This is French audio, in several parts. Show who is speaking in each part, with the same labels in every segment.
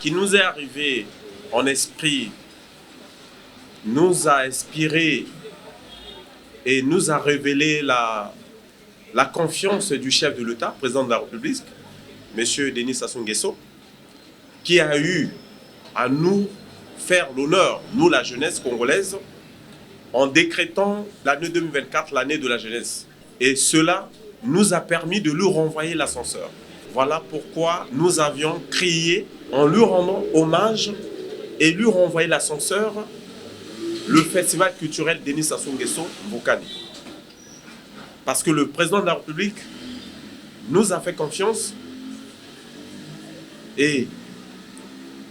Speaker 1: qui nous est arrivé en esprit nous a inspiré et nous a révélé la confiance du chef de l'État, président de la République, M. Denis Sassou Nguesso, qui a eu à nous faire l'honneur, nous la jeunesse congolaise, en décrétant l'année 2024, l'année de la jeunesse. Et cela nous a permis de lui renvoyer l'ascenseur. Voilà pourquoi nous avions crié, en lui rendant hommage et lui renvoyer l'ascenseur, le festival culturel Denis Sassou Nguesso Mbokani. Parce que le président de la République nous a fait confiance et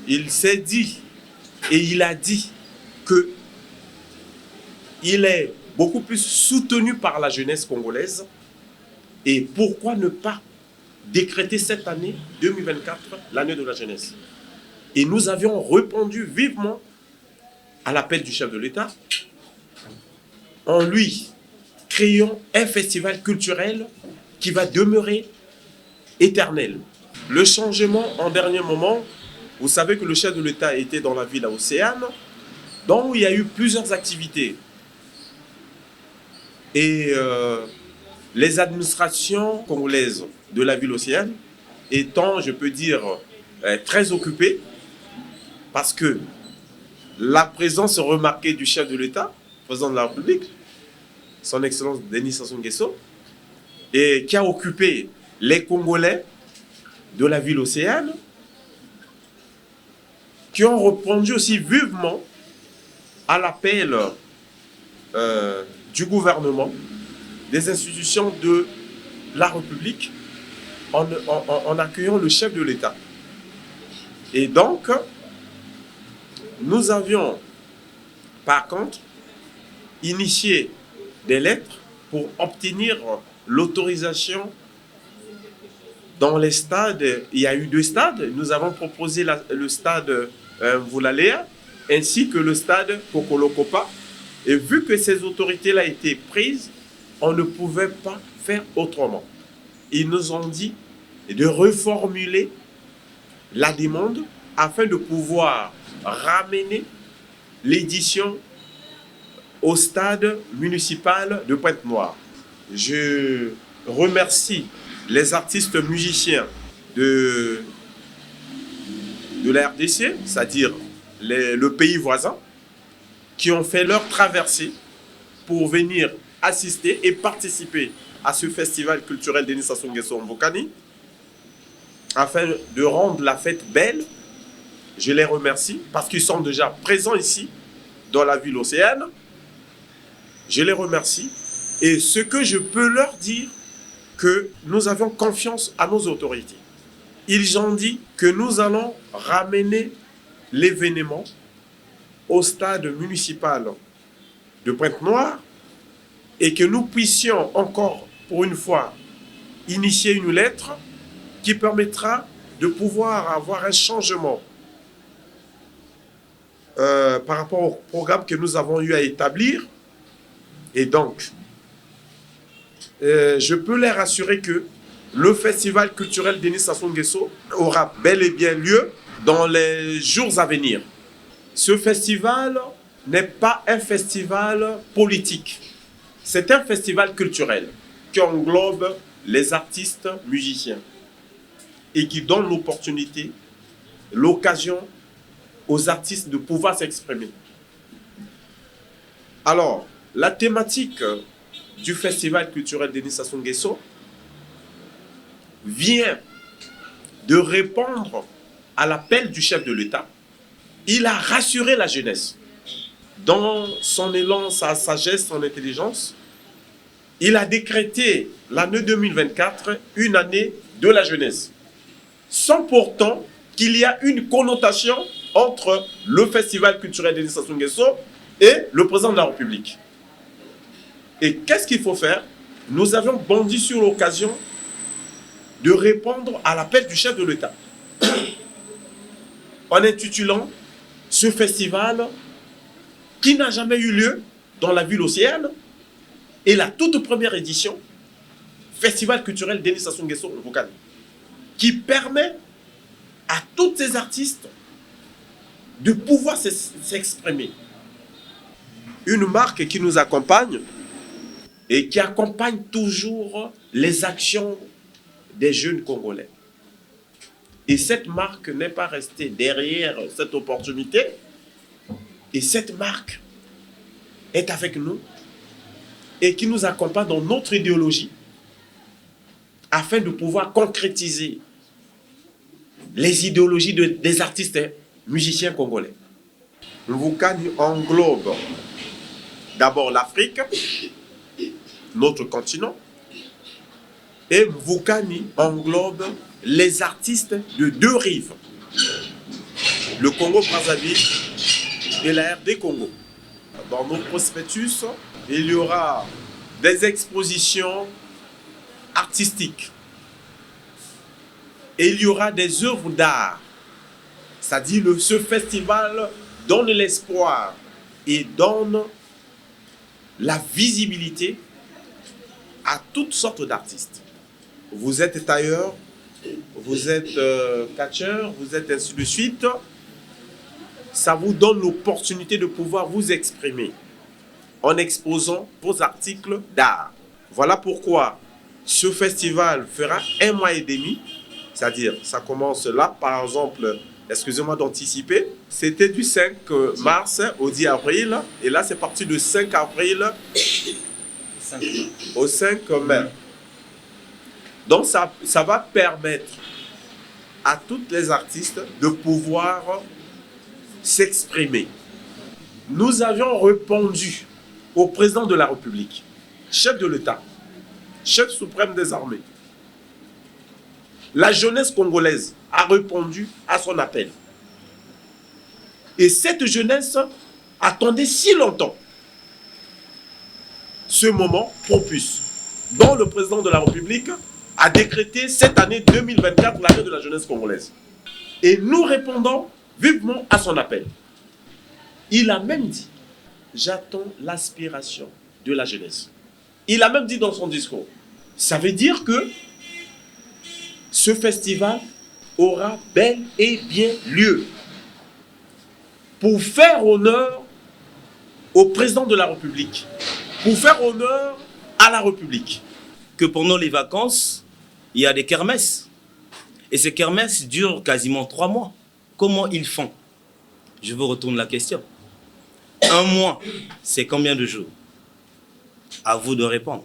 Speaker 1: il s'est dit et il a dit que il est beaucoup plus soutenu par la jeunesse congolaise. Et pourquoi ne pas décréter cette année 2024 l'année de la jeunesse? Et nous avions répondu vivement à l'appel du chef de l'État en lui créant un festival culturel qui va demeurer éternel. Le changement en dernier moment, vous savez que le chef de l'État était dans la ville à Océane, donc il y a eu plusieurs activités. Et les administrations congolaises de la ville Océane étant, je peux dire, très occupées, parce que la présence remarquée du chef de l'État, président de la République, son Excellence Denis Sassou Nguesso, et qui a occupé les Congolais de la ville Océane, qui ont répondu aussi vivement à l'appel du gouvernement, des institutions de la République, en accueillant le chef de l'État. Et donc, nous avions, par contre, initié des lettres pour obtenir l'autorisation dans les stades. Il y a eu 2 stades. Nous avons proposé le stade Mvula-Léa ainsi que le stade Kokolo-Kopa. Et vu que ces autorités-là étaient prises, on ne pouvait pas faire autrement. Ils nous ont dit de reformuler la demande afin de pouvoir ramener l'édition au stade municipal de Pointe-Noire. Je remercie les artistes musiciens de la RDC, c'est-à-dire le pays voisin, qui ont fait leur traversée pour venir assister et participer à ce festival culturel Denis Sassou Nguesso Mbokani, afin de rendre la fête belle. Je les remercie parce qu'ils sont déjà présents ici, dans la ville Océane. Je les remercie. Et ce que je peux leur dire, que nous avons confiance à nos autorités. Ils ont dit que nous allons ramener l'événement au stade municipal de Pointe-Noire et que nous puissions encore, pour une fois, initier une lettre qui permettra de pouvoir avoir un changement par rapport au programme que nous avons eu à établir. Et donc, je peux les rassurer que le festival culturel Denis Sassou Nguesso aura bel et bien lieu dans les jours à venir. Ce festival n'est pas un festival politique. C'est un festival culturel qui englobe les artistes musiciens et qui donne l'opportunité, l'occasion aux artistes de pouvoir s'exprimer. Alors, la thématique du festival culturel Denis Sassou Nguesso vient de répondre à l'appel du chef de l'État. Il a rassuré la jeunesse. Dans son élan, sa sagesse, son intelligence, il a décrété l'année 2024 une année de la jeunesse, sans pourtant qu'il y a une connotation entre le festival culturel Denis Sassou Nguesso et le président de la République. Et qu'est-ce qu'il faut faire? Nous avions bondi sur l'occasion de répondre à l'appel du chef de l'État en intitulant ce festival qui n'a jamais eu lieu dans la ville Océane et la toute première édition, Festival culturel Denis Sassou Nguesso Mbokani, qui permet à tous ces artistes de pouvoir s'exprimer. Une marque qui nous accompagne et qui accompagne toujours les actions des jeunes Congolais. Et cette marque n'est pas restée derrière cette opportunité. Et cette marque est avec nous et qui nous accompagne dans notre idéologie afin de pouvoir concrétiser les idéologies des artistes musiciens congolais. Mvukani englobe d'abord l'Afrique, notre continent, et Mvukani englobe les artistes de deux rives, le Congo-Brazzaville et la RD Congo. Dans nos prospectus, il y aura des expositions artistiques et il y aura des œuvres d'art. C'est-à-dire ce festival donne l'espoir et donne la visibilité à toutes sortes d'artistes. Vous êtes tailleur, vous êtes catcheur, vous êtes ainsi de suite. Ça vous donne l'opportunité de pouvoir vous exprimer en exposant vos articles d'art. Voilà pourquoi ce festival fera 1 mois et demi, c'est-à-dire ça commence là, par exemple, excusez-moi d'anticiper, c'était du 5 mars au 10 avril, et là c'est parti de 5 avril au 5 mai. Donc ça va permettre à toutes les artistes de pouvoir s'exprimer. Nous avions répondu au président de la République, chef de l'État, chef suprême des armées. La jeunesse congolaise a répondu à son appel. Et cette jeunesse attendait si longtemps ce moment propice, dont le président de la République a décrété cette année 2024 l'année de la jeunesse congolaise. Et nous répondons vivement à son appel. Il a même dit, j'attends l'aspiration de la jeunesse. Il a même dit dans son discours, ça veut dire que ce festival aura bel et bien lieu pour faire honneur au président de la République, pour faire honneur à la République.
Speaker 2: Que pendant les vacances, il y a des kermesses. Et ces kermesses durent quasiment 3 mois. Comment ils font? Je vous retourne la question. 1 mois, c'est combien de jours? À vous de répondre.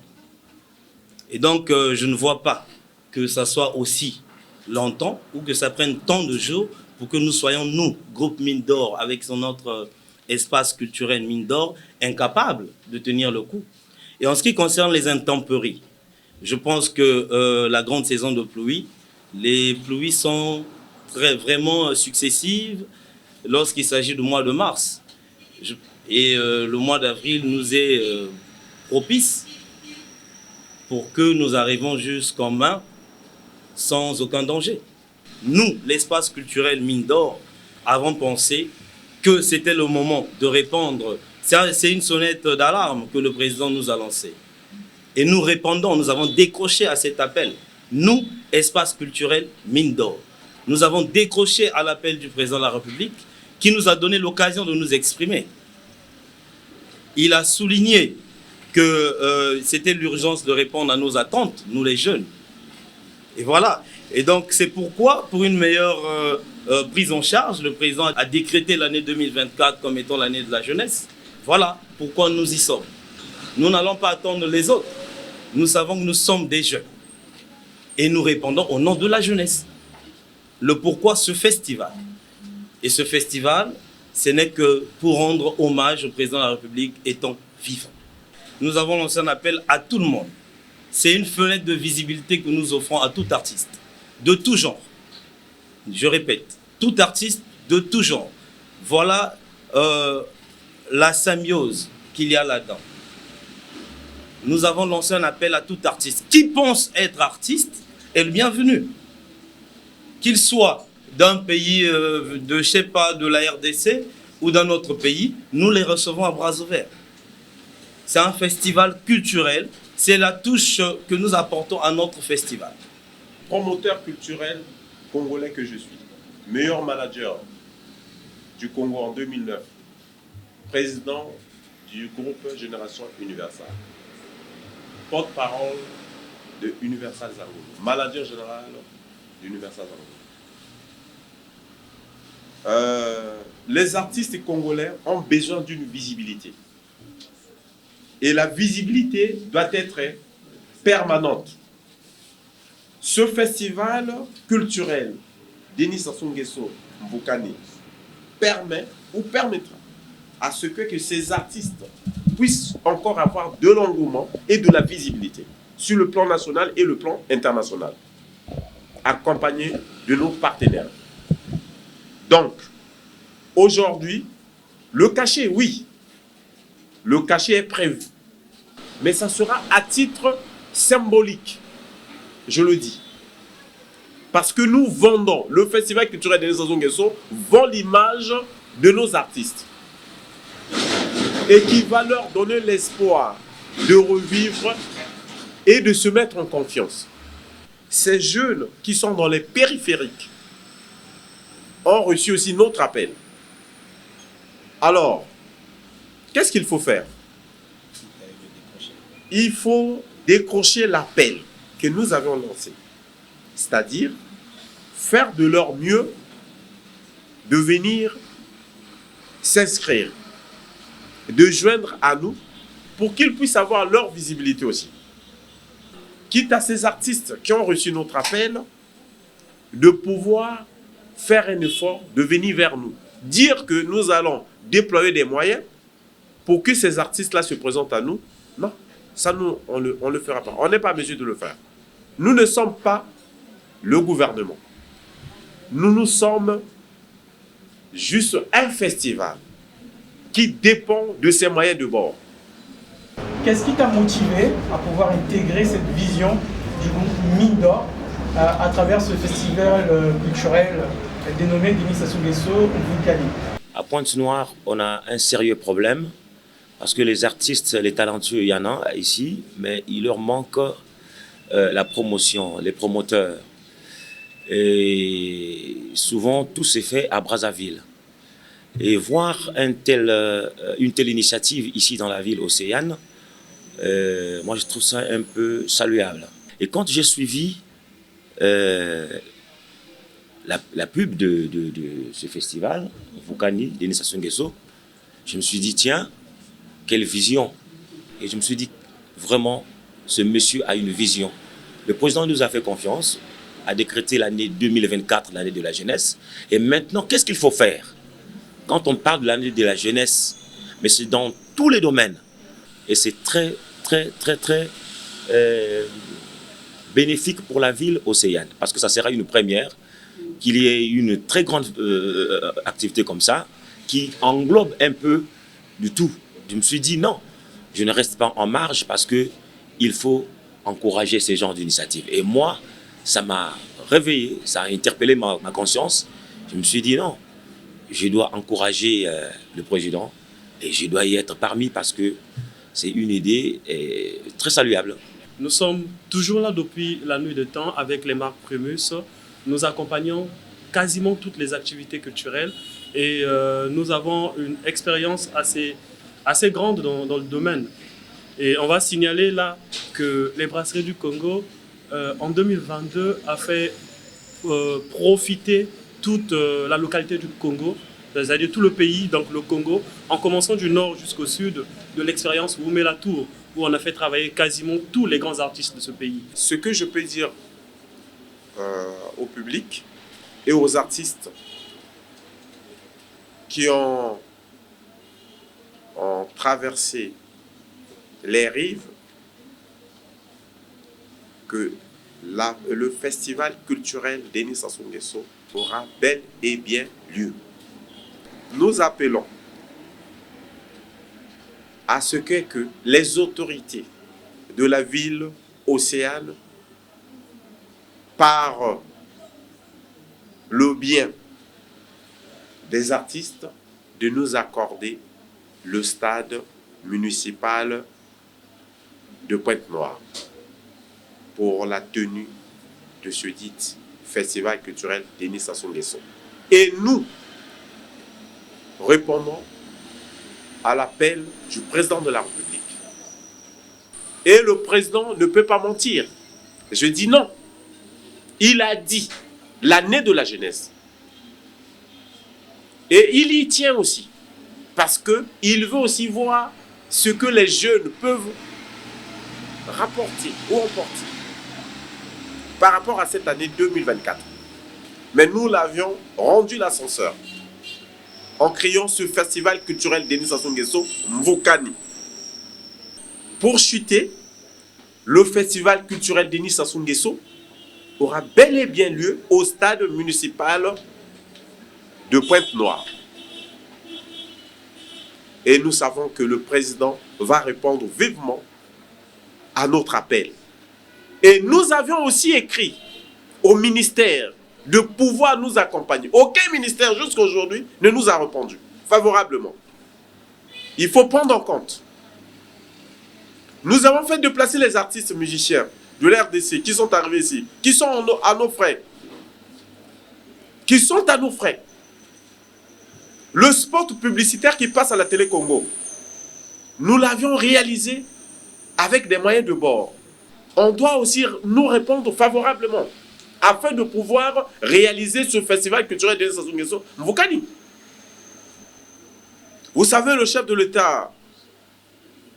Speaker 2: Et donc, je ne vois pas que ça soit aussi longtemps ou que ça prenne tant de jours pour que nous soyons, nous, groupe Mine d'Or, avec notre espace culturel Mine d'Or, incapables de tenir le coup. Et en ce qui concerne les intempéries, je pense que la grande saison de pluie, les pluies sont vraiment successives lorsqu'il s'agit du mois de mars. Et le mois d'avril nous est propice pour que nous arrivions jusqu'en mai sans aucun danger. Nous, l'espace culturel Mine d'Or, avons pensé que c'était le moment de répondre. C'est une sonnette d'alarme que le président nous a lancée. Et nous répondons, nous avons décroché à cet appel. Nous, espace culturel Mine d'Or. Nous avons décroché à l'appel du président de la République qui nous a donné l'occasion de nous exprimer. Il a souligné que c'était l'urgence de répondre à nos attentes, nous les jeunes. Et voilà. Et donc c'est pourquoi, pour une meilleure prise en charge, le président a décrété l'année 2024 comme étant l'année de la jeunesse. Voilà pourquoi nous y sommes. Nous n'allons pas attendre les autres. Nous savons que nous sommes des jeunes. Et nous répondons au nom de la jeunesse. Le pourquoi ce festival. Et ce festival, ce n'est que pour rendre hommage au président de la République étant vivant. Nous avons lancé un appel à tout le monde. C'est une fenêtre de visibilité que nous offrons à tout artiste, de tout genre. Je répète, tout artiste de tout genre. Voilà la symbiose qu'il y a là-dedans. Nous avons lancé un appel à tout artiste. Qui pense être artiste est le bienvenu. Qu'il soit d'un pays de, je sais pas, de la RDC ou d'un autre pays, nous les recevons à bras ouverts. C'est un festival culturel. C'est la touche que nous apportons à notre festival.
Speaker 1: Promoteur culturel congolais que je suis, meilleur manager du Congo en 2009, président du groupe Génération Universal, porte-parole de Universal Zango, manager général d'Universal Zango. Les artistes congolais ont besoin d'une visibilité. Et la visibilité doit être permanente. Ce festival culturel Denis Sassou Nguesso Mbokani permet ou permettra à ce que ces artistes puissent encore avoir de l'engouement et de la visibilité sur le plan national et le plan international, accompagnés de nos partenaires. Donc, aujourd'hui, le cachet, oui, le cachet est prévu, mais ça sera à titre symbolique, je le dis. Parce que nous vendons, le Festival culturel Denis Sassou Nguesso vend l'image de nos artistes et qui va leur donner l'espoir de revivre et de se mettre en confiance. Ces jeunes qui sont dans les périphériques ont reçu aussi notre appel. Alors, qu'est-ce qu'il faut faire? Il faut décrocher l'appel que nous avons lancé. C'est-à-dire faire de leur mieux de venir s'inscrire, de joindre à nous pour qu'ils puissent avoir leur visibilité aussi. Quitte à ces artistes qui ont reçu notre appel de pouvoir faire un effort, de venir vers nous, dire que nous allons déployer des moyens pour que ces artistes-là se présentent à nous. Non, ça nous, on le fera pas. On n'est pas en mesure de le faire. Nous ne sommes pas le gouvernement. Nous sommes juste un festival qui dépend de ses moyens de bord.
Speaker 3: Qu'est-ce qui t'a motivé à pouvoir intégrer cette vision du groupe Mine d'Or à travers ce festival culturel dénommé Denis Sassou Nguesso Mbokani?
Speaker 4: À Pointe-Noire, on a un sérieux problème parce que les artistes, les talentueux, il y en a ici, mais il leur manque la promotion, les promoteurs. Et souvent, tout s'est fait à Brazzaville. Et voir une telle initiative ici dans la ville océane, moi je trouve ça un peu saluable. Et quand j'ai suivi la pub de ce festival, Mbokani, Denis Sassou Nguesso, je me suis dit, tiens, quelle vision. Et je me suis dit, vraiment, ce monsieur a une vision. Le président nous a fait confiance, a décrété l'année 2024, l'année de la jeunesse. Et maintenant, qu'est-ce qu'il faut faire? Quand on parle de l'année de la jeunesse, mais c'est dans tous les domaines. Et c'est très, très, très, très bénéfique pour la ville océane. Parce que ça sera une première, qu'il y ait une très grande activité comme ça, qui englobe un peu du tout. Je me suis dit, non, je ne reste pas en marge parce qu'il faut encourager ces genres d'initiatives. Et moi, ça m'a réveillé, ça a interpellé ma conscience. Je me suis dit, non, je dois encourager le président et je dois y être parmi parce que c'est une idée très saluable.
Speaker 5: Nous sommes toujours là depuis la nuit de temps avec les marques Primus. Nous accompagnons quasiment toutes les activités culturelles et nous avons une expérience assez grande dans le domaine. Et on va signaler là que les brasseries du Congo, en 2022, a fait profiter toute la localité du Congo, c'est-à-dire tout le pays, donc le Congo, en commençant du nord jusqu'au sud, de l'expérience Woumé-la-Tour, où on a fait travailler quasiment tous les grands artistes de ce pays.
Speaker 1: Ce que je peux dire au public et aux artistes qui ont traversé les rives, que le festival culturel Denis Sassou Nguesso aura bel et bien lieu. Nous appelons à ce que les autorités de la ville océane, par le bien des artistes, de nous accorder le stade municipal de Pointe-Noire pour la tenue de ce dit festival culturel Denis Sassou Nguesso. Et nous, répondons à l'appel du président de la République. Et le président ne peut pas mentir. Je dis non. Il a dit l'année de la jeunesse. Et il y tient aussi. Parce qu'il veut aussi voir ce que les jeunes peuvent rapporter ou emporter par rapport à cette année 2024. Mais nous l'avions rendu l'ascenseur en créant ce festival culturel Denis Sassou Nguesso Mvokani. Pour chuter, le festival culturel Denis Sassou Nguesso aura bel et bien lieu au stade municipal de Pointe-Noire. Et nous savons que le président va répondre vivement à notre appel. Et nous avions aussi écrit au ministère de pouvoir nous accompagner. Aucun ministère jusqu'à aujourd'hui ne nous a répondu favorablement. Il faut prendre en compte. Nous avons fait déplacer les artistes musiciens de l'RDC qui sont arrivés ici, qui sont à nos frais. Qui sont à nos frais. Le spot publicitaire qui passe à la télé Congo, nous l'avions réalisé avec des moyens de bord. On doit aussi nous répondre favorablement afin de pouvoir réaliser ce festival culturel de Sassou Nguesso Mvokani. Vous savez, le chef de l'État,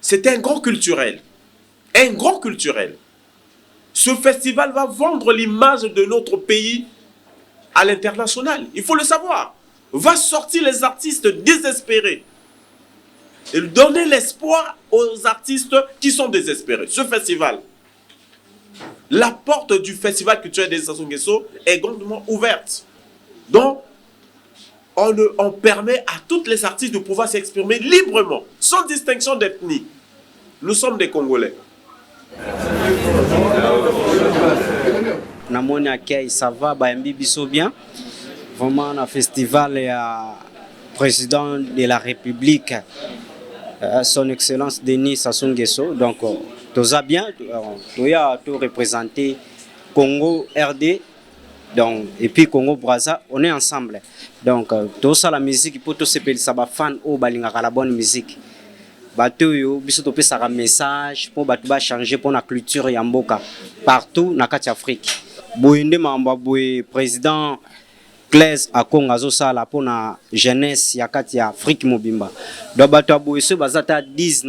Speaker 1: c'est un grand culturel. Un grand culturel. Ce festival va vendre l'image de notre pays à l'international. Il faut le savoir. Va sortir les artistes désespérés. Et donner l'espoir aux artistes qui sont désespérés. Ce festival, la porte du festival culturel des Sassou Nguesso est grandement ouverte. Donc, on permet à tous les artistes de pouvoir s'exprimer librement, sans distinction d'ethnie. Nous sommes des Congolais.
Speaker 6: Namoni accueil, ça va, Bayambi Bisso bien. Vraiment, un festival et président de la République, son Excellence Denis Sassou Nguesso. Donc, tout a bien, tout a tout représenté Congo, RD, donc, et puis Congo, Brazza, on est ensemble. Donc, tout ça, la musique, pour tous ces pays, ça va fan ou balinga la bonne musique. Bateau yo, biso topé ça message pour bateau ba changer pour la culture yamboka partout na kati Afrique. Boyende mamba boy président Claise à Congo azosala pour na jeunesse ya kati Afrique mobimba. Do bateau boy se bazata 10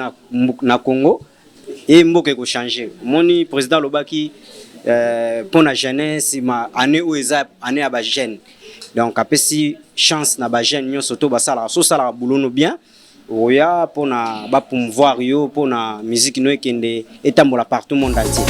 Speaker 6: na Congo et mboka ko changer. Moni président lobaki pour la jeunesse ma année où eza année ba jeune. Donc apesi chance na ba jeune nyo soto basala so sala boulot bien. Oya pour promouvoir yo pour la musique no ekende etambola partout monde entier.